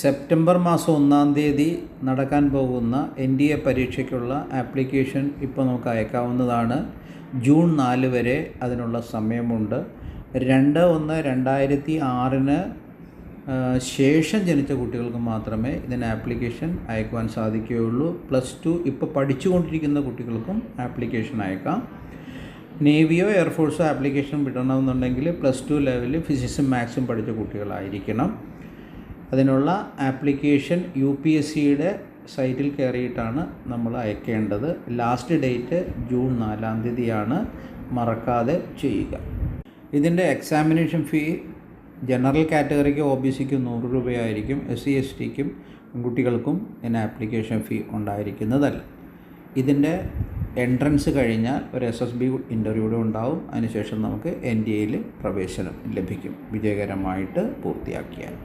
September മാസം 1-ാം തീയതി നടക്കാൻ പോകുന്ന NDA പരീക്ഷയ്ക്കുള്ള ആപ്ലിക്കേഷൻ ഇപ്പോൾ നമുക്ക് അയക്കാവുന്നതാണ്. ജൂൺ 4 വരെ അതിനുള്ള സമയമുണ്ട്. 2/1/2006 ശേഷം ജനിച്ച കുട്ടികൾക്ക് മാത്രമേ ഇതിന് ആപ്ലിക്കേഷൻ അയക്കുവാൻ സാധിക്കുകയുള്ളൂ. +2 ഇപ്പോൾ പഠിച്ചുകൊണ്ടിരിക്കുന്ന കുട്ടികൾക്കും ആപ്ലിക്കേഷൻ അയക്കാം. നേവിയോ എയർഫോഴ്സോ ആപ്ലിക്കേഷൻ വിടണമെന്നുണ്ടെങ്കിൽ +2 ലെവലിൽ ഫിസിക്സും മാത്സും പഠിച്ച കുട്ടികളായിരിക്കണം. അതിനുള്ള ആപ്ലിക്കേഷൻ UPSCയുടെ സൈറ്റിൽ കയറിയിട്ടാണ് നമ്മൾ അയക്കേണ്ടത്. ലാസ്റ്റ് ഡേറ്റ് ജൂൺ 4-ാം തീയതിയാണ്, മറക്കാതെ ചെയ്യുക. ഇതിൻ്റെ എക്സാമിനേഷൻ ഫീ ജനറൽ കാറ്റഗറിക്ക് OBCക്ക് 100 രൂപയായിരിക്കും. SC STക്കും പെൺകുട്ടികൾക്കും ഇതിന് ആപ്ലിക്കേഷൻ ഫീ ഉണ്ടായിരിക്കുന്നതല്ല. ഇതിൻ്റെ എൻട്രൻസ് കഴിഞ്ഞാൽ ഒരു SSB ഇൻ്റർവ്യൂടെ ഉണ്ടാവും. അതിനുശേഷം നമുക്ക് NDAയിൽ പ്രവേശനം ലഭിക്കും, വിജയകരമായിട്ട് പൂർത്തിയാക്കിയാൽ.